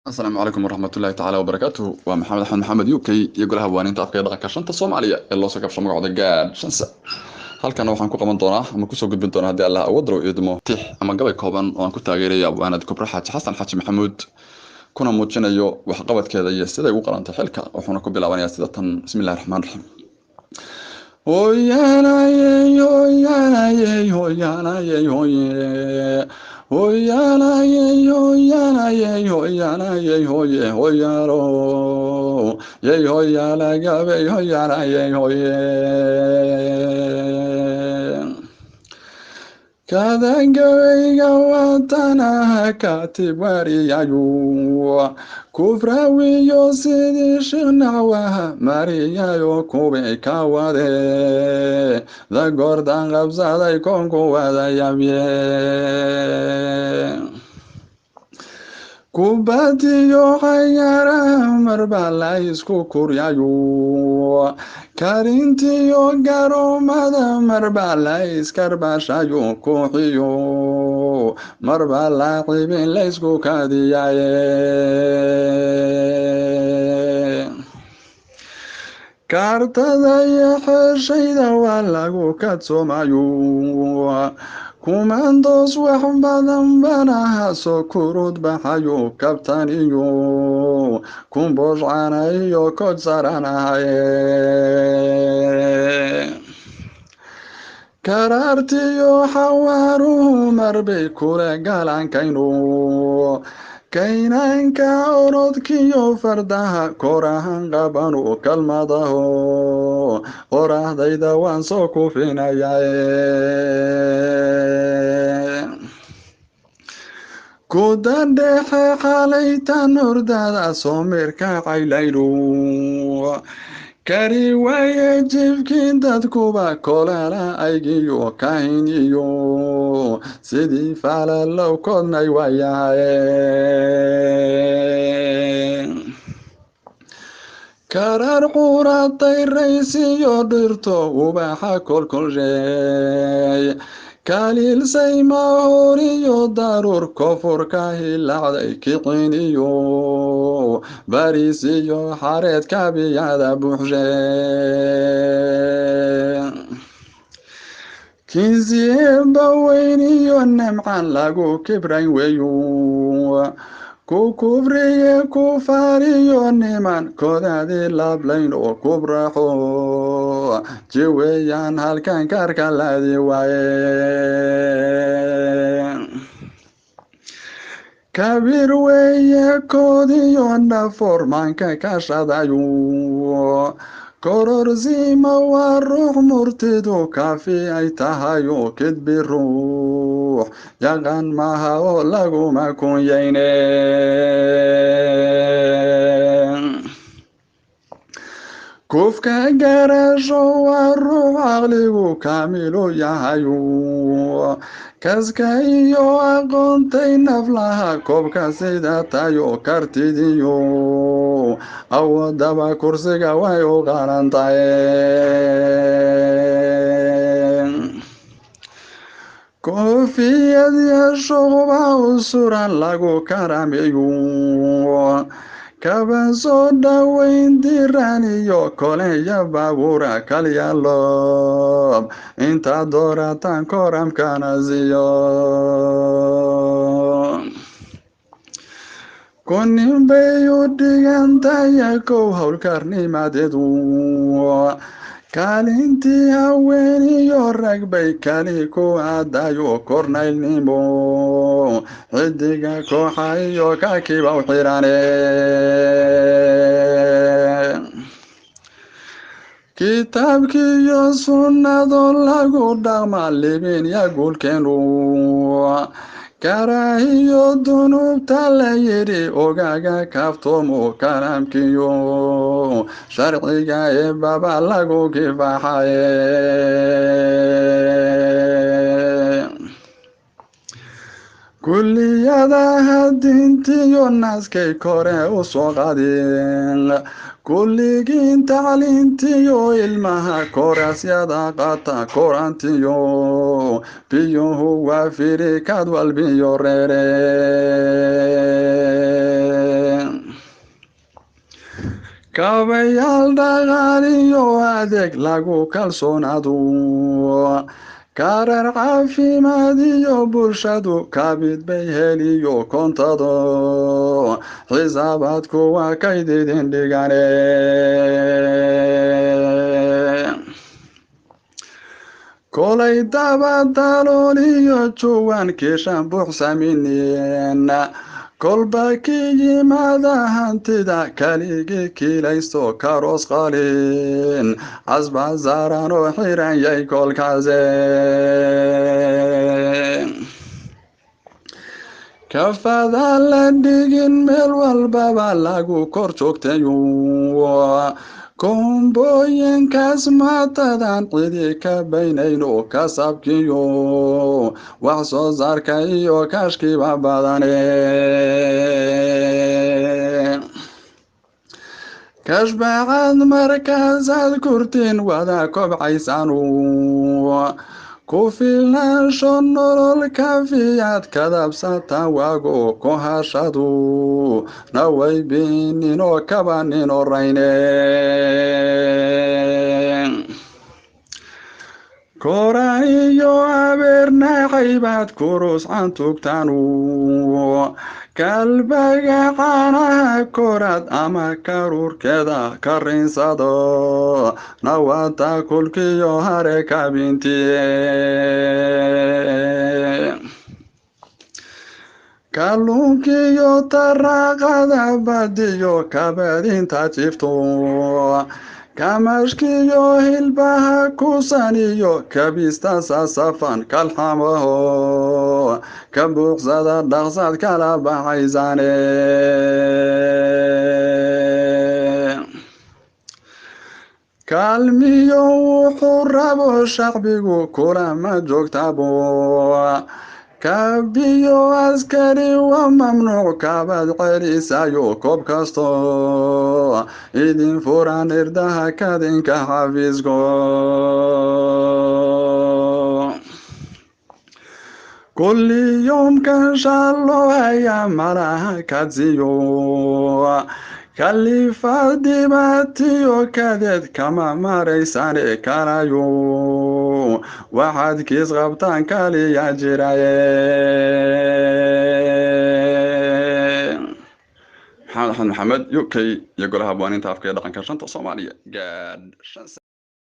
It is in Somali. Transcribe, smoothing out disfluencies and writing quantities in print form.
السلام عليكم ورحمة الله تعالى وبركاته ومحمد محمد يوكي يقول هوانين afkiyo dhaqanka shanta somaliya ee loo soo kabsho magacooda gaad shansa halkan waxaan ku qaban doonaa ama ku soo gudbin doonaa hadii Allah awood roo idmo tix ama gabay kooban oo aan ku taageerayo abwaanada kobra xasan maxamed kuna muujinayo wax qabadkeeda iyo sida ay u qarantay xilka wuxuuna ku bilaabanayaa sida tan bismillaahir rahmaanir rahiim Hoyanayey hoyanayey hoyanayey hoye Hoyanayey hoyanayey hoyanayey hoye hoyaro Yey hoyala gabay hoyanayey hoye Kadan gabayga watanaha katib wariyayu kufrawiyo sidii shinawaha mariyayo kuwii ka wade da gordan qabsaday koonku wadayabye kubadiyo xayaraha marba la isku kuryayu karintiyo garoomada marba la iskarbashayo kuuxiyo marba la cibin la isku kadiyaye kaartada iyo xeshayda waa lagu kadsoomayo kumandos wax badan banaha soo kurud baxayo kabtan iyo kumbosh cana iyo kod saranahaye karaartiyo xawaaruhu marbay kule galankayno kaynanka orodkiyo fardaha korahan qabanu kalmadaho qorahdayda waan soo kufinayae kudadhexe xalaytan hordada soomirka caylayno kari waaye jifkii dadkuba kolala aygiyo kahiniyo sidii falalow kodnay waayahaye karar quratay raysiyo dhirto ubaxa kolkolsheey kaliilsay mahoriyo daruur koonfurka hilacday kicin iyo bariis iyo xareed kabiyada buuxshe kinsieba weyn iyo nimcan lagu kibrayn weyu ku kubriye kufaariyo niman kodaadii lablayn oo kubraxo jiweeyaan halkan karkalaadi waaye kabir weeye koodiyo dhaformanka kashadayu kororsima waa ruux murtidu kafi ay tahayo kidbi ruux yaqan maha oo laguma kunyayne kufka garasho waa ruux caqligu kaamilu yahayu kaska iyo aqoontay naflaha koobka sida tayo kartidiyo awoodaba kursiga way u qarantaye koofiyad yashoba u suran lagu karameyo kaban soo dhaweyn diran iyo koleya baabuura kalyalob inta dooratan koramkana siyo kunin bay u dhigantaya kow howlkarnimadeedu kaalintii haweeniyo rag bay kali ku aadayo kornaylnimo xidiga kooxa iyo kakiba u xirane kitaabkiiyo sunnado lagu dhaqma libin ya guulkeenu karaahiyo dunuubta la yidhi ogaga kaaftoomo kalaamkiyo sharciga ee baba lagu kifaxaye kulliyadaha diintiyo naaskay kore u soo qadeen kulligiin tacliintiyo ilmaha koraasyada qata korantiyo biyuhu waa firikaad walbiyo reere kaabayaal dhaqan iyo adeeg lagu kalsoonaado karar caafimaad iyo bulshadu kabid bay heliyo koontado xisaabaadku waa kaydidin dhigane kolay dabadalool iyo juwan kiishan buuxsamineen kolba ki yimaada hantida kaligii kiilaysto karoos qalin casbazaaran oo xiran yay kolkaase kafada la dhigin meel walbaba lagu kor joogtayo koombooyinkaas maatadan cidi ka baynayno kasabkiyo wax soo saarka iyo kaashkiiba badane kashbacad markaasaad kurtiin wada kobcaysanu ku filnaansho nolol kafiyaad kadabsata waago ku hashadu naway bininoo kabanin orayne kora iyo abeernaqaybaad kuruscan tugtanu kalbaga caanaha korad ama karuurkeeda karinsado nawada kulkiyo hare kabintiye kalluunkiyo taraaqada badiyo kabadinta jifto kamashkiyo hilbaha kusaniyo kabista sasafan kalxamaho ka buuqsada dhaqsad kala baxaysane kaalmiyo wuxuu rabo shacbigu kulama joogtabo kabiyo askari waa mamnuuc kabad celisayo koob kasto idin furan irdaha kadinka xafiisko kulli yoomkan shallo haya malaha kadziyo kalifa dhibaatiyo kadeed kama maraysane karayo waxaad kiis qabtaan kaliya jiraye maxamed axmed maxamed UK iyo golaha abwaaninta afkiyo dhaqanka shanta Soomaaliya gaadh